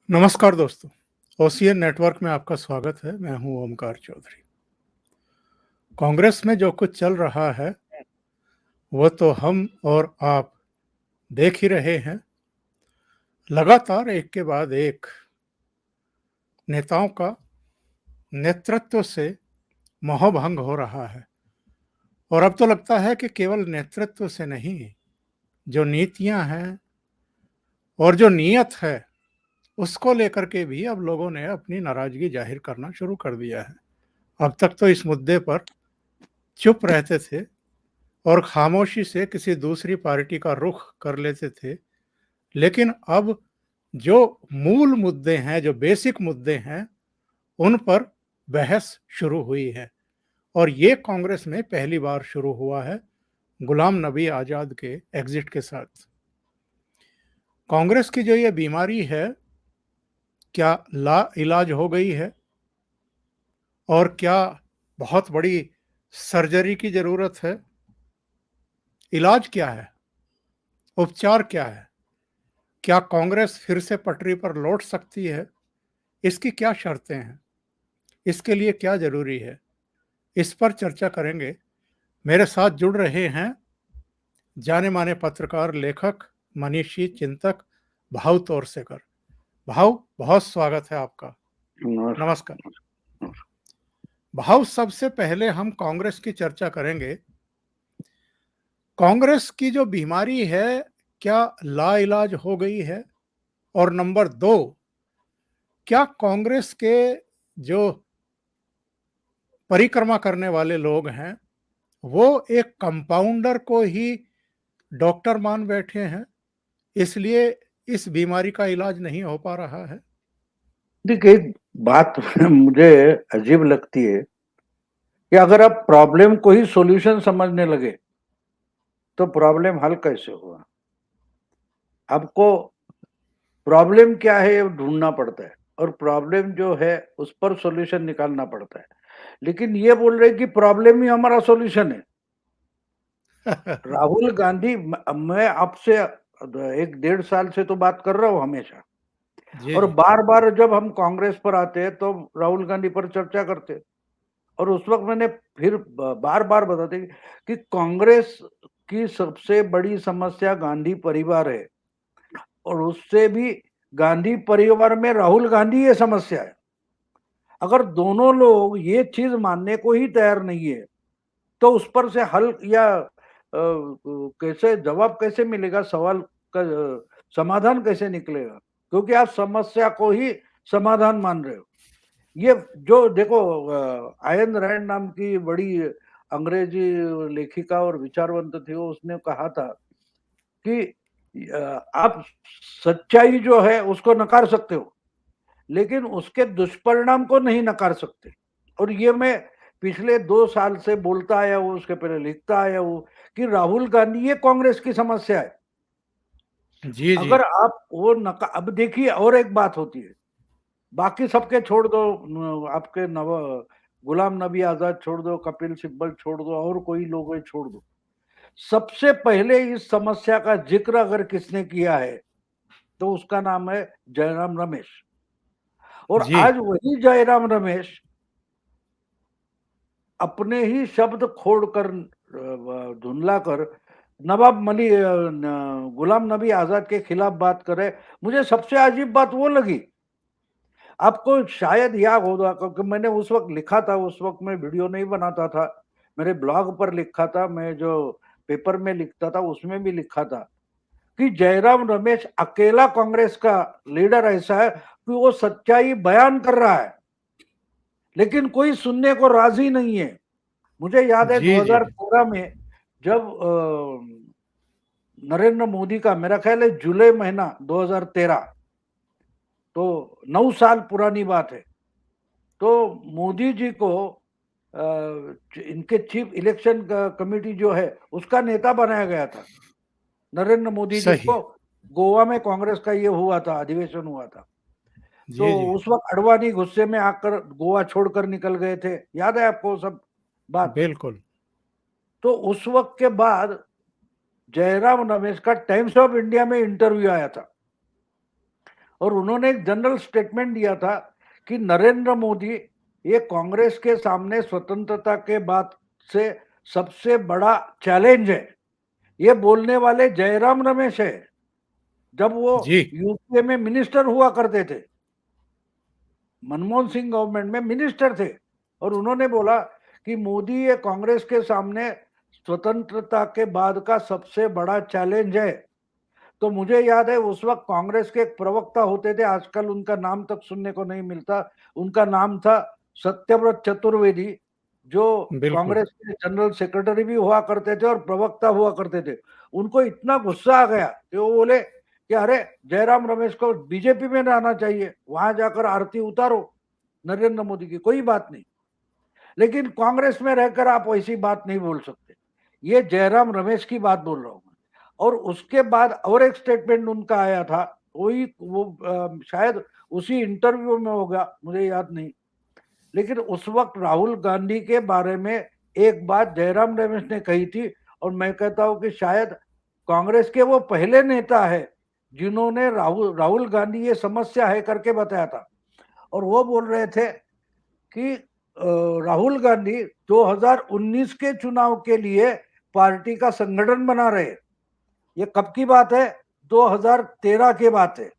नमस्कार दोस्तों, OCN network में आपका स्वागत है। मैं हूं ओमकार चौधरी। कांग्रेस में जो कुछ चल रहा है, वो तो हम और आप देख ही रहे हैं। लगातार एक के बाद एक नेताओं का नेतृत्व से मोहभंग हो रहा है और अब तो लगता है कि केवल नेतृत्व से नहीं, जो नीतियां हैं और जो नीयत है, उसको लेकर के भी अब लोगों ने अपनी नाराजगी जाहिर करना शुरू कर दिया है। अब तक तो इस मुद्दे पर चुप रहते थे और खामोशी से किसी दूसरी पार्टी का रुख कर लेते थे। लेकिन अब जो मूल मुद्दे हैं, जो बेसिक मुद्दे हैं, उन पर बहस शुरू हुई है और ये कांग्रेस में पहली बार शुरू हुआ है गुलाम नबी आज़ाद के एग्जिट के साथ। कांग्रेस की जो ये बीमारी है, क्या ला इलाज हो गई है और क्या बहुत बड़ी सर्जरी की ज़रूरत है? इलाज क्या है? उपचार क्या है? क्या कांग्रेस फिर से पटरी पर लौट सकती है? इसकी क्या शर्तें हैं? इसके लिए क्या ज़रूरी है? इस पर चर्चा करेंगे। मेरे साथ जुड़ रहे हैं जाने-माने पत्रकार, लेखक, मनीषी, चिंतक भाऊ तोरसेकर। भाऊ, बहुत स्वागत है आपका। नमस्कार। भाऊ, सबसे पहले हम कांग्रेस की चर्चा करेंगे। कांग्रेस की जो बीमारी है, क्या लाइलाज हो गई है? और नंबर 2, क्या कांग्रेस के जो परिक्रमा करने वाले लोग हैं, वो एक कंपाउंडर को ही डॉक्टर मान बैठे हैं, इसलिए इस बीमारी का इलाज नहीं हो पा रहा है? देखिए, एक बात मुझे अजीब लगती है कि अगर आप प्रॉब्लम को ही सॉल्यूशन समझने लगे तो प्रॉब्लम हल कैसे हुआ। आपको प्रॉब्लम क्या है ये ढूंढना पड़ता है और प्रॉब्लम जो है उस पर सॉल्यूशन निकालना पड़ता है। लेकिन ये बोल रहे कि प्रॉब्लम ही हमारा सॉल्यूशन है। राहुल गांधी, मैं आपसे 1 डेढ़ साल से तो बात कर रहा हूँ हमेशा, जी, और जी। बार बार जब हम कांग्रेस पर आते हैं तो राहुल गांधी पर चर्चा करते हैं। और उस वक्त मैंने फिर बार बार बताते कि कांग्रेस की सबसे बड़ी समस्या गांधी परिवार है और उससे भी गांधी परिवार में राहुल गांधी ये समस्या है। अगर दोनों लोग ये चीज मानने को ही तैयार नहीं है तो उस पर से हल या कैसे जवाब कैसे मिलेगा, सवाल का समाधान कैसे निकलेगा, क्योंकि आप समस्या को ही समाधान मान रहे हो। ये जो देखो, आयन रैंड नाम की बड़ी अंग्रेजी लेखिका और विचारवंत थी, वो उसने कहा था कि आप सच्चाई जो है उसको नकार सकते हो लेकिन उसके दुष्परिणाम को नहीं नकार सकते। और ये मैं पिछले 2 साल से बोलता आया हूँ, उसके पहले लिखता आया हूँ कि राहुल गांधी ये कांग्रेस की समस्या है। जी, जी। अगर आप वो नकार, अब देखिए और एक बात होती है, बाकी सबके छोड़ दो, आपके गुलाम नबी आजाद छोड़ दो, कपिल सिब्बल छोड़ दो, और कोई लोग है छोड़ दो, सबसे पहले इस समस्या का जिक्र अगर किसने किया है तो उसका नाम है जयराम रमेश। और जी। आज वही जयराम रमेश अपने ही शब्द खोड़कर, धुंधला कर गुलाम नबी आजाद के खिलाफ बात करे। मुझे सबसे अजीब बात वो लगी, आपको शायद याद होगा क्योंकि मैंने उस वक्त लिखा था, उस वक्त मैं वीडियो नहीं बनाता था, मेरे ब्लॉग पर लिखा था, मैं जो पेपर में लिखता था उसमें भी लिखा था कि जयराम रमेश अकेला कांग्रेस का लीडर ऐसा है कि वो सच्चाई बयान कर रहा है लेकिन कोई सुनने को राजी नहीं है। मुझे याद है जी, जी। 2013 में जब नरेंद्र मोदी का, मेरा ख्याल है जुलाई महीना 2013, तो 9 साल पुरानी बात है, तो मोदी जी को इनके चीफ इलेक्शन कमेटी जो है उसका नेता बनाया गया था। नरेंद्र मोदी जी सही। को गोवा में कांग्रेस का ये हुआ था, अधिवेशन हुआ था, तो जी, जी। उस वक्त अडवाणी गुस्से में आकर गोवा छोड़कर निकल गए थे, याद है आपको सब बात। बिल्कुल। तो उस वक्त के बाद जयराम रमेश का टाइम्स ऑफ इंडिया में इंटरव्यू आया था और उन्होंने एक जनरल स्टेटमेंट दिया था कि नरेंद्र मोदी ये कांग्रेस के सामने स्वतंत्रता के बाद से सबसे बड़ा चैलेंज है। ये बोलने वाले जयराम रमेश है, जब वो जी यूपीए में मिनिस्टर हुआ करते थे, मनमोहन सिंह गवर्नमेंट में मिनिस्टर थे, और उन्होंने बोला कि मोदी ये कांग्रेस के सामने स्वतंत्रता के बाद का सबसे बड़ा चैलेंज है। तो मुझे याद है उस वक्त कांग्रेस के एक प्रवक्ता होते थे, आजकल उनका नाम तक सुनने को नहीं मिलता, उनका नाम था सत्यव्रत चतुर्वेदी, जो बिल्कुल। कांग्रेस के जनरल सेक्रेटरी भी हुआ करते थे और प्रवक्ता हुआ करते थे। उनको इतना गुस्सा आ गया कि वो बोले कि अरे जयराम रमेश को बीजेपी में रहना चाहिए, वहां जाकर आरती उतारो नरेंद्र मोदी की, कोई बात नहीं, लेकिन कांग्रेस में रहकर आप वैसी बात नहीं बोल सकते। ये जयराम रमेश की बात बोल रहा हूं। और उसके बाद और एक स्टेटमेंट उनका आया था, वही वो शायद उसी इंटरव्यू में होगा, मुझे याद नहीं, लेकिन उस वक्त राहुल गांधी के बारे में एक बात जयराम रमेश ने कही थी, और मैं कहता हूं कि शायद कांग्रेस के वो पहले नेता है जिन्होंने राहुल गांधी ये समस्या है करके बताया था। और वो बोल रहे थे कि राहुल गांधी 2019 के चुनाव के लिए पार्टी का संगठन बना रहे। ये कब की बात है? 2013 की बात है,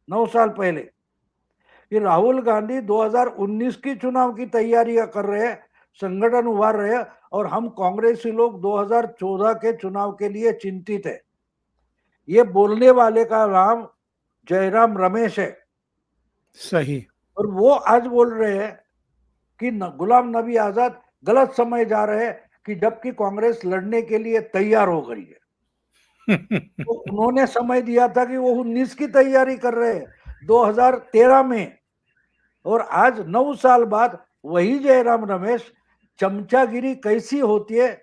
9 साल पहले, कि राहुल गांधी 2019 की चुनाव की तैयारियां कर रहे हैं, संगठन उभार रहे हैं, और हम कांग्रेसी लोग 2014 के चुनाव के लिए चिंतित है। ये बोलने वाले का नाम जयराम रमेश है। सही। और वो आज बोल रहे हैं कि गुलाम नबी आजाद गलत समय जा रहे हैं, कि जबकि कांग्रेस लड़ने के लिए तैयार हो गई है। तो उन्होंने समय दिया था कि वो 19 की तैयारी कर रहे हैं 2013 में, और आज 9 साल बाद वही जयराम रमेश चमचागिरी कैसी होती है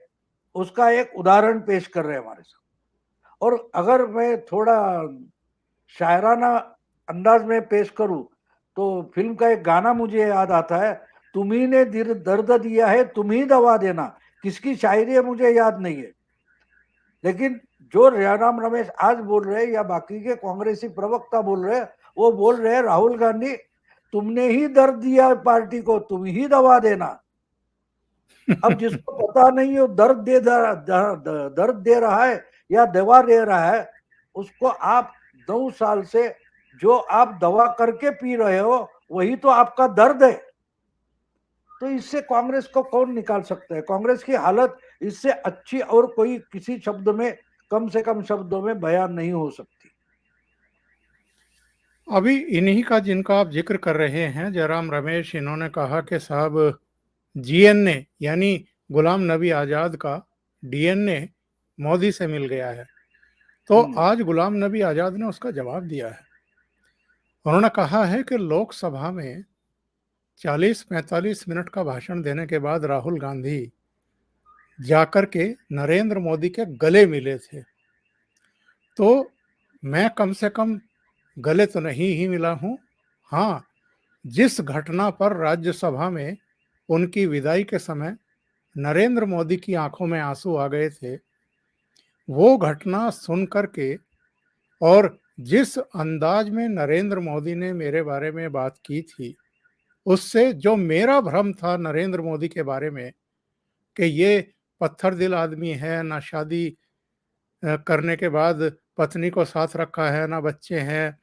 उसका एक उदाहरण पेश कर रहे हैं हमारे साथ। और अगर मैं थोड़ा शायराना अंदाज में पेश करूं तो फिल्म का एक गाना मुझे याद आता है, तुम्ही ने दर्द दिया है तुम ही दवा देना। किसकी शायरी है मुझे याद नहीं है, लेकिन जो जयराम रमेश आज बोल रहे हैं या बाकी के कांग्रेसी प्रवक्ता बोल रहे हैं, वो बोल रहे हैं राहुल गांधी तुमने ही दर्द दिया पार्टी को, तुम ही दवा देना। अब जिसको पता नहीं हो दर्द दे रहा है या दवा दे रहा है, उसको आप 2 साल से जो आप दवा करके पी रहे हो वही तो आपका दर्द है। तो इससे कांग्रेस को कौन निकाल सकता है? कांग्रेस की हालत इससे अच्छी और कोई किसी शब्द में, कम से कम शब्दों में बयान नहीं हो सकती। अभी इन्हीं का जिनका आप जिक्र कर रहे हैं जयराम रमेश, इन्होंने कहा कि साहब जीएनए यानी गुलाम नबी आज़ाद का डीएनए मोदी से मिल गया है। तो आज गुलाम नबी आज़ाद ने उसका जवाब दिया है। उन्होंने कहा है कि लोकसभा में 40-45 मिनट का भाषण देने के बाद राहुल गांधी जाकर के नरेंद्र मोदी के गले मिले थे। तो मैं कम से कम गले तो नहीं ही मिला हूं, हाँ, जिस घटना पर राज्यसभा में उनकी विदाई के समय नरेंद्र मोदी की आंखों में आंसू आ गए थे, वो घटना सुन करके और जिस अंदाज में नरेंद्र मोदी ने मेरे बारे में बात की थी, उससे जो मेरा भ्रम था नरेंद्र मोदी के बारे में कि ये पत्थर दिल आदमी है, ना शादी करने के बाद पत्नी को साथ रखा है, ना बच्चे हैं,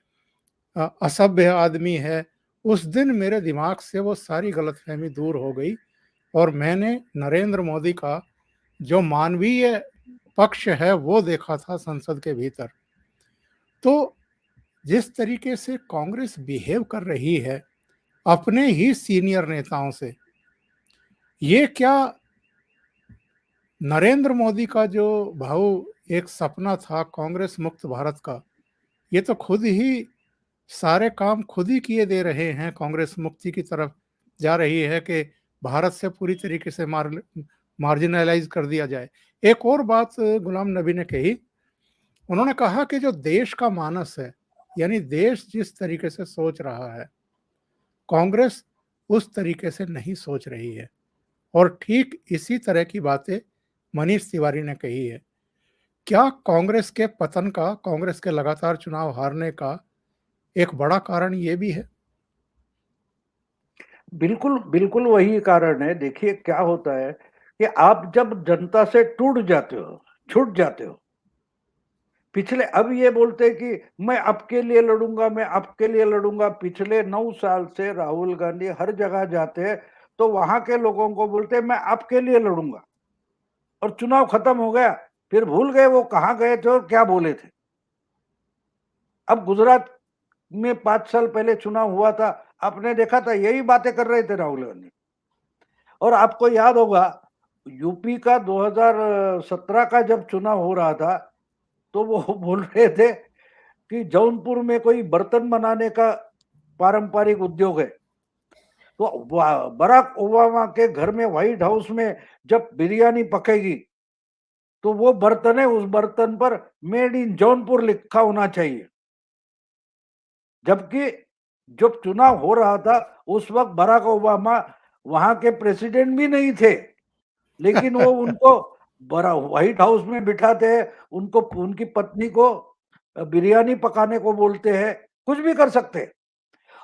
असभ्य आदमी है, उस दिन मेरे दिमाग से वो सारी गलतफहमी दूर हो गई और मैंने नरेंद्र मोदी का जो मानवीय पक्ष है वो देखा था संसद के भीतर। तो जिस तरीके से कांग्रेस बिहेव कर रही है अपने ही सीनियर नेताओं से, ये क्या नरेंद्र मोदी का जो भाऊ एक सपना था कांग्रेस मुक्त भारत का, ये तो खुद ही सारे काम खुद ही किए दे रहे हैं। कांग्रेस मुक्ति की तरफ जा रही है कि भारत से पूरी तरीके से मार्जिनलाइज कर दिया जाए। एक और बात गुलाम नबी ने कही, उन्होंने कहा कि जो देश का मानस है, यानी देश जिस तरीके से सोच रहा है, कांग्रेस उस तरीके से नहीं सोच रही है। और ठीक इसी तरह की बातें मनीष तिवारी ने कही है। क्या कांग्रेस के पतन का, कांग्रेस के लगातार चुनाव हारने का एक बड़ा कारण ये भी है? बिल्कुल, बिल्कुल वही कारण है। देखिए क्या होता है कि आप जब जनता से टूट जाते हो, छूट जाते हो, पिछले अब ये बोलते हैं कि मैं आपके लिए लड़ूंगा, मैं आपके लिए लड़ूंगा। पिछले 9 साल से राहुल गांधी हर जगह जाते हैं तो वहां के लोगों को बोलते हैं मैं आपके लिए लड़ूंगा, और चुनाव खत्म हो गया, फिर भूल गए वो कहां गए थे और क्या बोले थे। अब गुजरात में 5 साल पहले चुनाव हुआ था, आपने देखा था यही बातें कर रहे थे राहुल गांधी। और आपको याद होगा यूपी का 2017 का जब चुनाव हो रहा था तो वो बोल रहे थे कि जौनपुर में कोई बर्तन बनाने का पारंपरिक उद्योग है। तो बराक ओबामा के घर में व्हाइट हाउस में जब बिरयानी पकेगी तो वो बर्तन है, उस बर्तन पर मेड इन जौनपुर लिखा होना चाहिए। जबकि जब चुनाव हो रहा था उस वक्त बराक ओबामा वहां के प्रेसिडेंट भी नहीं थे, लेकिन वो उनको बड़ा व्हाइट हाउस में बिठाते हैं, उनको उनकी पत्नी को बिरयानी पकाने को बोलते हैं, कुछ भी कर सकते हैं।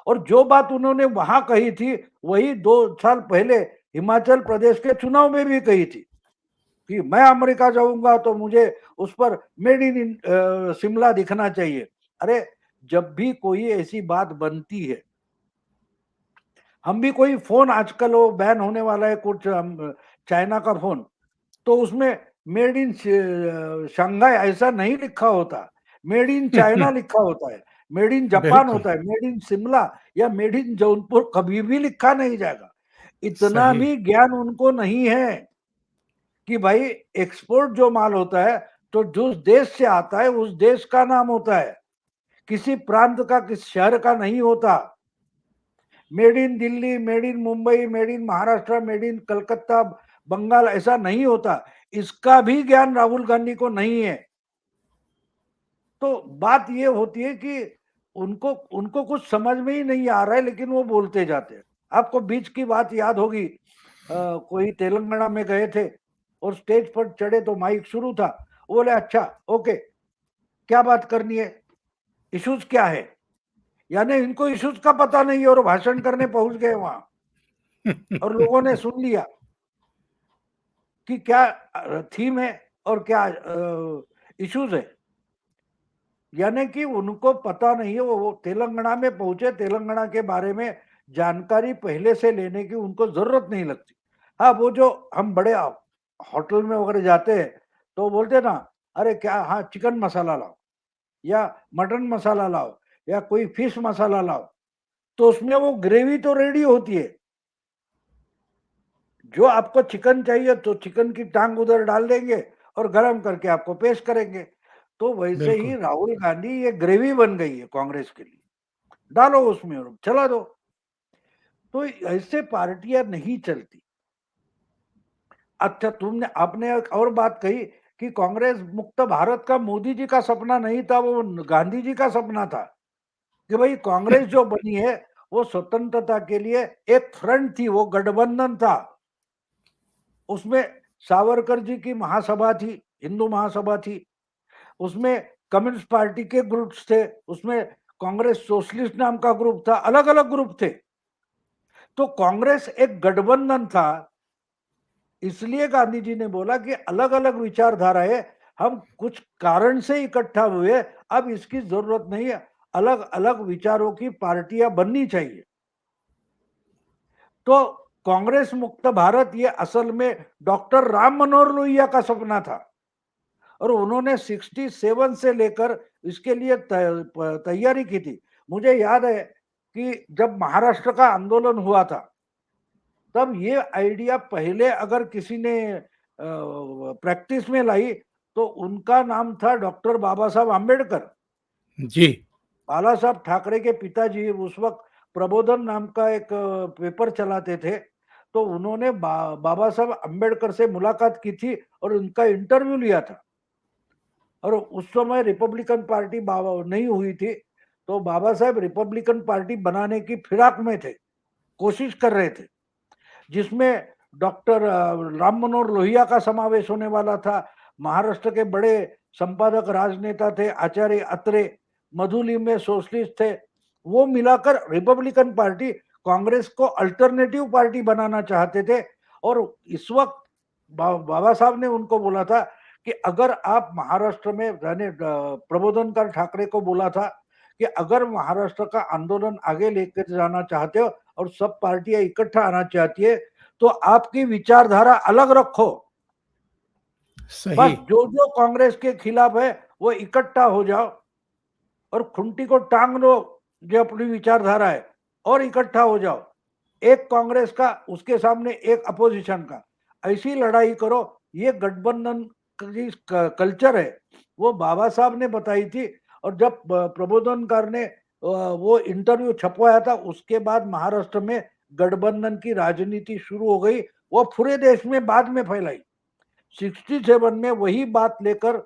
और जो बात उन्होंने वहां कही थी वही 2 साल पहले हिमाचल प्रदेश के चुनाव में भी कही थी कि मैं अमेरिका जाऊंगा तो मुझे उस पर मेड इन शिमला दिखना चाहिए। अरे जब भी कोई ऐसी बात बनती है, हम भी कोई फोन आजकल वो बैन होने वाला है कुछ चाइना का फोन, तो उसमें मेड इन शंघाई ऐसा नहीं लिखा होता, मेड इन चाइना लिखा होता है, मेड इन जापान बिल्कुल, होता है, मेड इन शिमला या मेड इन जौनपुर कभी भी लिखा नहीं जाएगा। इतना सही। भी ज्ञान उनको नहीं है कि भाई एक्सपोर्ट जो माल होता है तो जिस देश से आता है उस देश का नाम होता है, किसी प्रांत का, किस शहर का नहीं होता। Made in Delhi, made in Mumbai, made in Maharashtra, made in Calcutta, Bengal ऐसा नहीं होता। इसका भी ज्ञान राहुल गांधी को नहीं है। तो बात ये होती है कि उनको उनको कुछ समझ में ही नहीं आ रहा है, लेकिन वो बोलते जाते हैं। आपको बीच की बात याद होगी, कोई तेलंगाना में गए थे और स्टेज पर चढ़े तो माइक शुरू था, वो बोले अच्छा ओके क्या बात करनी है, इश्यूज क्या है। यानी इनको इश्यूज का पता नहीं है और भाषण करने पहुंच गए वहां, और लोगों ने सुन लिया कि क्या थीम है और क्या इश्यूज है। यानी कि उनको पता नहीं है। वो तेलंगाना में पहुंचे, तेलंगाना के बारे में जानकारी पहले से लेने की उनको जरूरत नहीं लगती। हाँ, वो जो हम बड़े होटल में वगैरह जाते हैं तो बोलते ना, अरे क्या, हाँ चिकन मसाला लाओ या मटन मसाला लाओ या कोई फिश मसाला लाओ, तो उसमें वो ग्रेवी तो रेडी होती है। जो आपको चिकन चाहिए तो चिकन की टांग उधर डाल देंगे और गर्म करके आपको पेश करेंगे। तो वैसे ही बिल्कुल, राहुल गांधी ये ग्रेवी बन गई है कांग्रेस के लिए, डालो उसमें और चला दो। तो ऐसे पार्टियां नहीं चलती। अच्छा, तुमने आपने एक और बात कही कि कांग्रेस मुक्त भारत का मोदी जी का सपना नहीं था, वो गांधी जी का सपना था कि भाई कांग्रेस जो बनी है वो स्वतंत्रता के लिए एक फ्रंट थी, वो गठबंधन था। उसमें सावरकर जी की महासभा थी, हिंदू महासभा थी, उसमें कम्युनिस्ट पार्टी के ग्रुप्स थे, उसमें कांग्रेस सोशलिस्ट नाम का ग्रुप था, अलग अलग ग्रुप थे। तो कांग्रेस एक गठबंधन था। इसलिए गांधी जी ने बोला कि अलग अलग विचारधारा है, हम कुछ कारण से इकट्ठा हुए, अब इसकी जरूरत नहीं है, अलग अलग विचारों की पार्टियां बननी चाहिए। तो कांग्रेस मुक्त भारत ये असल में डॉक्टर राम मनोहर लोहिया का सपना था, और उन्होंने 67 से लेकर इसके लिए तैयारी की थी। मुझे याद है कि जब महाराष्ट्र का आंदोलन हुआ था तब ये आइडिया पहले अगर किसी ने प्रैक्टिस में लाई तो उनका नाम था डॉक्टर बाबा साहब आम्बेडकर। जी, बाला साहब ठाकरे के पिताजी उस वक्त प्रबोधन नाम का एक पेपर चलाते थे, तो उन्होंने बाबा साहब अम्बेडकर से मुलाकात की थी और उनका इंटरव्यू लिया था। और उस समय रिपब्लिकन पार्टी नहीं हुई थी, तो बाबा साहब रिपब्लिकन पार्टी बनाने की फिराक में थे, कोशिश कर रहे थे, जिसमें डॉक्टर राम मनोहर लोहिया का समावेश होने वाला था। महाराष्ट्र के बड़े संपादक राजनेता थे आचार्य अत्रे, मधुलिम में सोशलिस्ट थे, वो मिलाकर रिपब्लिकन पार्टी कांग्रेस को अल्टरनेटिव पार्टी बनाना चाहते थे। और इस वक्त बाबा साहब ने उनको बोला था कि अगर आप महाराष्ट्र में, यानी प्रबोधनकार ठाकरे को बोला था कि अगर महाराष्ट्र का आंदोलन आगे लेकर जाना चाहते हो और सब पार्टियां इकट्ठा आना चाहती है तो आपकी विचारधारा अलग रखो, बस सही। जो जो कांग्रेस के खिलाफ है वो इकट्ठा हो जाओ और खुंटी को टांग लो जो अपनी विचारधारा है और इकट्ठा हो जाओ, एक कांग्रेस का उसके सामने एक अपोजिशन का, ऐसी लड़ाई करो। ये गठबंधन की कल्चर है वो बाबा साहब ने बताई थी। और जब प्रबोधनकार ने वो इंटरव्यू छपवाया था उसके बाद महाराष्ट्र में गठबंधन की राजनीति शुरू हो गई, वो पूरे देश में बाद में फैलाई। 67 में वही बात लेकर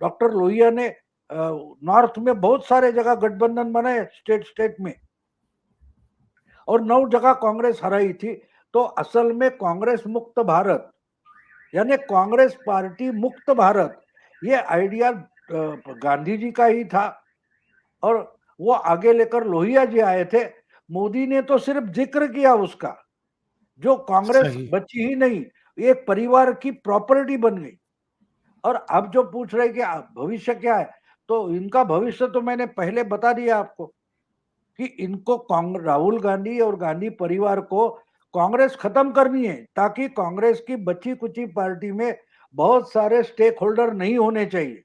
डॉक्टर लोहिया ने नॉर्थ में बहुत सारे जगह गठबंधन बनाए, स्टेट में, और 9 जगह कांग्रेस हराई थी। तो असल में कांग्रेस मुक्त भारत, यानी कांग्रेस पार्टी मुक्त भारत, ये आइडिया गांधी जी का ही था और वो आगे लेकर लोहिया जी आए थे। मोदी ने तो सिर्फ जिक्र किया उसका, जो कांग्रेस सही। बची ही नहीं, एक परिवार की प्रॉपर्टी बन गई। और अब जो पूछ रहे कि भविष्य क्या है, तो इनका भविष्य तो मैंने पहले बता दिया आपको कि इनको राहुल गांधी और गांधी परिवार को कांग्रेस खत्म करनी है, ताकि कांग्रेस की बची कुची पार्टी में बहुत सारे स्टेक होल्डर नहीं होने चाहिए।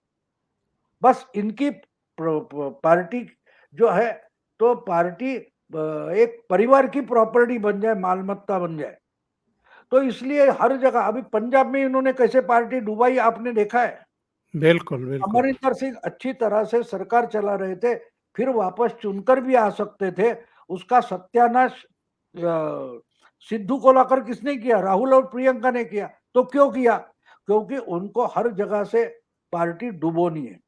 बस इनकी पार्टी जो है तो पार्टी एक परिवार की प्रॉपर्टी बन जाए, मालमत्ता बन जाए। तो इसलिए हर जगह, अभी पंजाब में इन्होंने कैसे पार्टी डुबाई आपने देखा है। बिल्कुल, बिल्कुल। अमरिंदर सिंह अच्छी तरह से सरकार चला रहे थे, फिर वापस चुनकर भी आ सकते थे। उसका सत्यानाश सिद्धू को लाकर किसने किया? राहुल और प्रियंका ने किया। तो क्यों किया? क्योंकि उनको हर जगह से पार्टी डुबोनी है।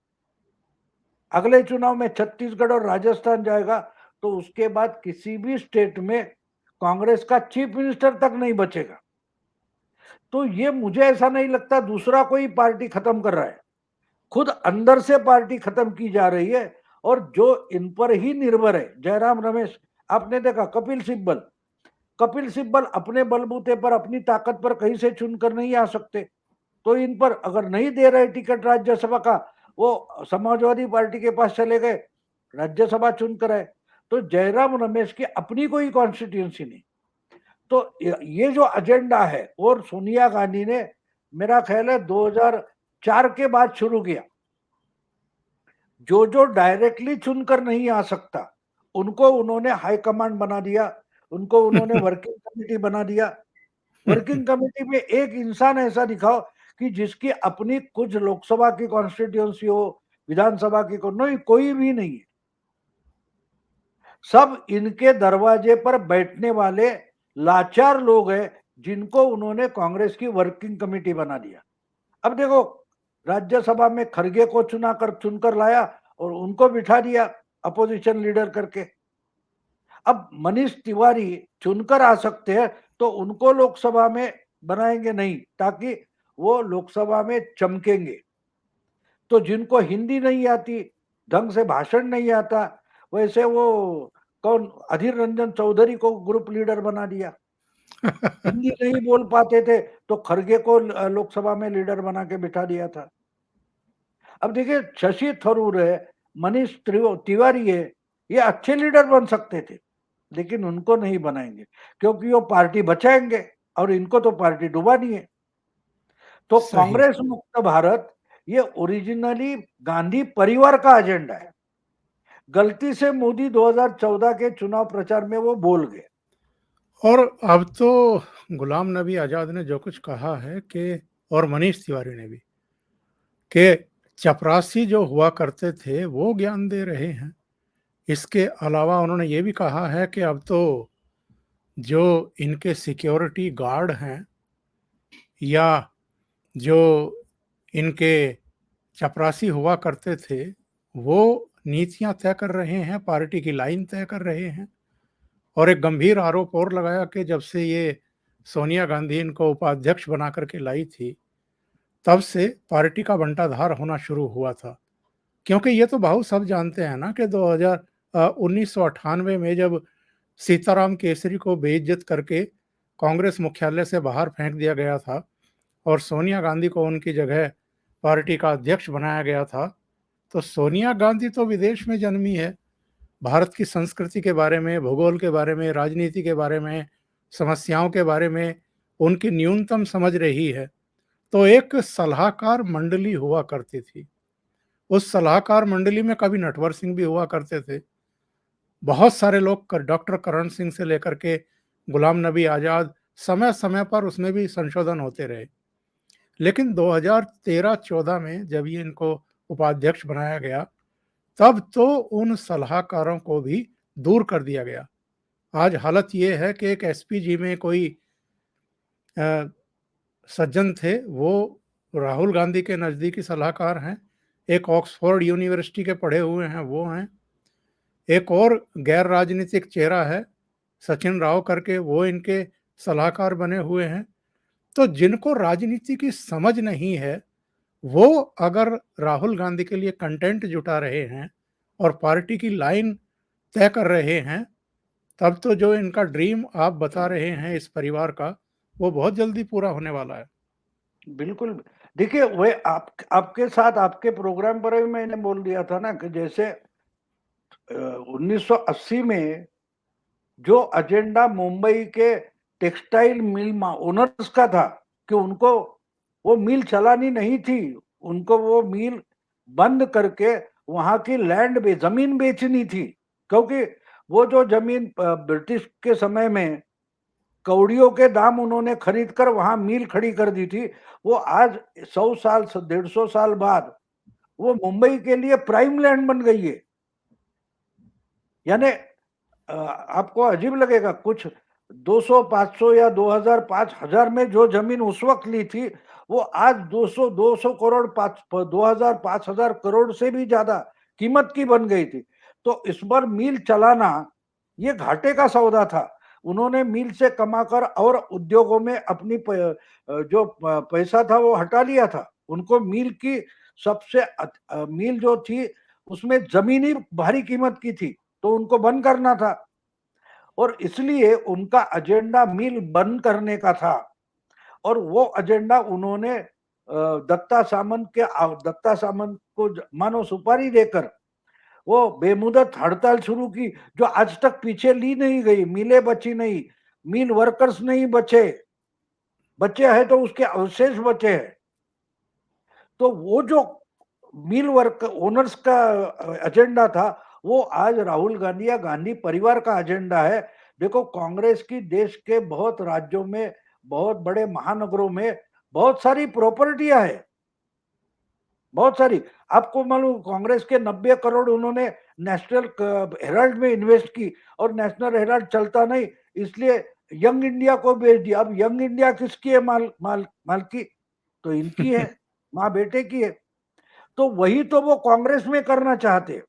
अगले चुनाव में छत्तीसगढ़ और राजस्थान जाएगा तो उसके बाद किसी भी स्टेट में कांग्रेस का चीफ मिनिस्टर तक नहीं बचेगा। तो ये मुझे ऐसा नहीं लगता दूसरा कोई पार्टी खत्म कर रहा है, खुद अंदर से पार्टी खत्म की जा रही है। और जो इन पर ही निर्भर है, जयराम रमेश, आपने देखा कपिल सिब्बल अपने बलबूते पर, अपनी ताकत पर कहीं से चुनकर नहीं आ सकते। तो इन पर अगर नहीं दे रहे टिकट राज्यसभा का, वो समाजवादी पार्टी के पास चले गए, राज्यसभा चुनकर आए। तो जयराम रमेश की अपनी कोई कॉन्स्टिट्यूंसी नहीं। तो ये जो एजेंडा है, और सोनिया गांधी ने मेरा ख्याल है 2004 के बाद शुरू किया। जो जो डायरेक्टली चुनकर नहीं आ सकता उनको उन्होंने हाई कमांड बना दिया, उनको उन्होंने वर्किंग कमेटी बना दिया। वर्किंग कमेटी में एक इंसान ऐसा दिखाओ कि जिसकी अपनी कुछ लोकसभा की कॉन्स्टिट्यूंसी हो, विधानसभा की को, नहीं, कोई भी नहीं है। सब इनके दरवाजे पर बैठने वाले लाचार लोग हैं जिनको उन्होंने कांग्रेस की वर्किंग कमेटी बना दिया। अब देखो, राज्यसभा में खरगे को चुनकर लाया और उनको बिठा दिया अपोजिशन लीडर करके। अब मनीष तिवारी चुनकर आ सकते हैं तो उनको लोकसभा में बनाएंगे नहीं, ताकि वो लोकसभा में चमकेंगे। तो जिनको हिंदी नहीं आती, ढंग से भाषण नहीं आता, वैसे वो कौन, अधीर रंजन चौधरी को ग्रुप लीडर बना दिया। हिंदी नहीं बोल पाते थे तो खरगे को लोकसभा में लीडर बना के बिठा दिया था। अब देखिए, शशि थरूर है, मनीष तिवारी है, ये अच्छे लीडर बन सकते थे, लेकिन उनको नहीं बनाएंगे क्योंकि वो पार्टी बचाएंगे और इनको तो पार्टी डुबानी है। तो सही। कांग्रेस मुक्त भारत ये ओरिजिनली गांधी परिवार का एजेंडा है। गलती से मोदी 2014 के चुनाव प्रचार में वो बोल गए। और अब तो गुलाम नबी आज़ाद ने जो कुछ कहा है कि, और मनीष तिवारी ने भी, कि चपरासी जो हुआ करते थे वो ज्ञान दे रहे हैं। इसके अलावा उन्होंने ये भी कहा है कि अब तो जो इनके सिक्योरिटी गार्ड हैं या जो इनके चपरासी हुआ करते थे, वो नीतियां तय कर रहे हैं, पार्टी की लाइन तय कर रहे हैं। और एक गंभीर आरोप और लगाया कि जब से ये सोनिया गांधी इनको उपाध्यक्ष बना करके लाई थी, तब से पार्टी का बंटाधार होना शुरू हुआ था। क्योंकि ये तो बहुत सब जानते हैं ना कि 1998 में जब सीताराम केसरी को बेइज्जत करके कांग्रेस मुख्यालय से बाहर फेंक दिया गया था और सोनिया गांधी को उनकी जगह पार्टी का अध्यक्ष बनाया गया था, तो सोनिया गांधी तो विदेश में जन्मी है, भारत की संस्कृति के बारे में, भूगोल के बारे में, राजनीति के बारे में, समस्याओं के बारे में उनकी न्यूनतम समझ रही है। तो एक सलाहकार मंडली हुआ करती थी। उस सलाहकार मंडली में कभी नटवर सिंह भी हुआ करते थे। बहुत सारे लोग, डॉक्टर करण सिंह से लेकर के गुलाम नबी आज़ाद, समय समय पर उसमें भी संशोधन होते रहे। लेकिन 2013-14 में जब ये इनको उपाध्यक्ष बनाया गया, तब तो उन सलाहकारों को भी दूर कर दिया गया। आज हालत ये है कि एक एसपीजी में कोई सज्जन थे, वो राहुल गांधी के नज़दीकी सलाहकार हैं, एक ऑक्सफोर्ड यूनिवर्सिटी के पढ़े हुए हैं, वो हैं, एक और गैर राजनीतिक चेहरा है सचिन राव करके, वो इनके सलाहकार बने हुए हैं। तो जिनको राजनीति की समझ नहीं है, वो अगर राहुल गांधी के लिए कंटेंट जुटा रहे हैं और पार्टी की लाइन तय कर रहे हैं, तब तो जो इनका ड्रीम आप बता रहे हैं इस परिवार का, वो बहुत जल्दी पूरा होने वाला है। बिल्कुल। देखिए, वह आपके साथ आपके प्रोग्राम पर भी मैंने बोल दिया था ना कि जैसे 1980 में जो एजेंडा मुंबई के टेक्सटाइल मिल ओनर्स का था कि उनको वो मिल चलानी नहीं थी, उनको वो मिल बंद करके वहां की जमीन बेचनी थी, क्योंकि वो जो जमीन ब्रिटिश के समय में कौड़ियों के दाम उन्होंने खरीद कर वहां मिल खड़ी कर दी थी, वो आज 100 साल 150 साल बाद वो मुंबई के लिए प्राइम लैंड बन गई है। यानी आपको अजीब लगेगा, कुछ 200 500 या 2000 5000 में जो जमीन उस वक्त ली थी, वो आज 200 करोड़ 2000 5000 करोड़ से भी ज्यादा कीमत की बन गई थी। तो इस बार मिल चलाना ये घाटे का सौदा था। उन्होंने मिल से कमाकर और उद्योगों में अपनी जो पैसा था वो हटा लिया था। उनको मिल की सबसे मिल जो थी उसमें जमीन ही भारी कीमत की थी, तो उनको बंद करना था और इसलिए उनका एजेंडा मिल बंद करने का था। और वो एजेंडा उन्होंने दत्ता सामंत को मानो सुपारी देकर वो बेमुदत हड़ताल शुरू की, जो आज तक पीछे ली नहीं गई। मिलें बची नहीं, मिल वर्कर्स नहीं बचे हैं तो उसके अवशेष बचे हैं। तो वो जो मिल वर्क ओनर्स का एजेंडा था, वो आज राहुल गांधी या गांधी परिवार का एजेंडा है। देखो, कांग्रेस की देश के बहुत राज्यों में, बहुत बड़े महानगरों में बहुत सारी प्रॉपर्टियां है, बहुत सारी। आपको मालूम, कांग्रेस के 90 करोड़ उन्होंने नेशनल हेराल्ड में इन्वेस्ट की, और नेशनल हेराल्ड चलता नहीं, इसलिए यंग इंडिया को बेच दिया। अब यंग इंडिया किसकी है मालकी? तो इनकी है, माँ बेटे की है। तो वही तो वो कांग्रेस में करना चाहते,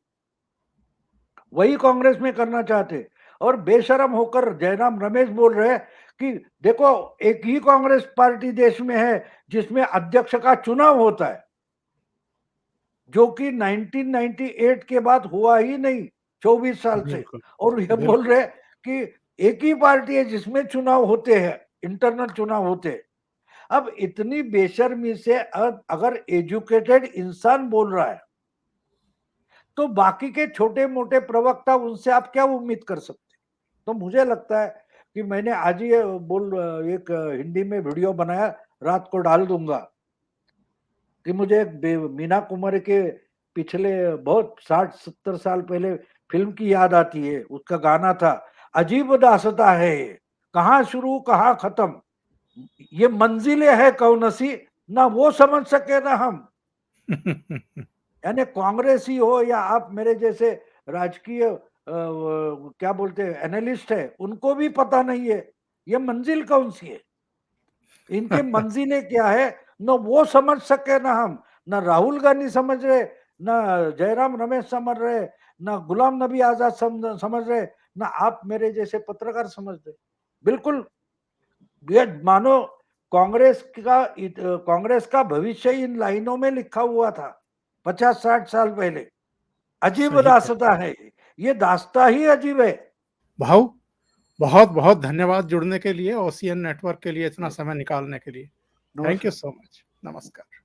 वही कांग्रेस में करना चाहते। और बेशरम होकर जयराम रमेश बोल रहे हैं कि देखो, एक ही कांग्रेस पार्टी देश में है जिसमें अध्यक्ष का चुनाव होता है, जो कि 1998 के बाद हुआ ही नहीं 24 साल से। बिल्कुल, और ये बोल बिल्कुल। रहे कि एक ही पार्टी है जिसमें चुनाव होते हैं, इंटरनल चुनाव होते हैं। अब इतनी बेशर्मी से अगर एजुकेटेड इंसान बोल रहा है, तो बाकी के छोटे मोटे प्रवक्ता, उनसे आप क्या उम्मीद कर सकते? तो मुझे लगता है कि मैंने आज ही एक हिंदी में वीडियो बनाया, रात को डाल दूंगा, कि मुझे मीना कुमारी के पिछले बहुत 60-70 साल पहले फिल्म की याद आती है। उसका गाना था, अजीब दास्तां है, कहाँ शुरू कहाँ खत्म, ये मंजिलें है कौन सी, ना वो समझ सके ना हम। यानी कांग्रेसी हो या आप मेरे जैसे राजकीय क्या बोलते हैं एनालिस्ट है, उनको भी पता नहीं है ये मंजिल कौन सी है, इनके मंजिलें क्या है, न वो समझ सके ना हम। न राहुल गांधी समझ रहे, न जयराम रमेश समझ रहे, न गुलाम नबी आजाद समझ रहे, न आप मेरे जैसे पत्रकार समझ रहे। बिल्कुल, ये मानो कांग्रेस का भविष्य इन लाइनों में लिखा हुआ था 50-60 साल पहले। अजीब सही कहा। दास्तां है, ये दास्ता ही अजीब है। भाऊ, बहुत बहुत धन्यवाद जुड़ने के लिए, ओसीएन नेटवर्क के लिए इतना समय निकालने के लिए। थैंक यू नमस्कार। So much. नमस्कार।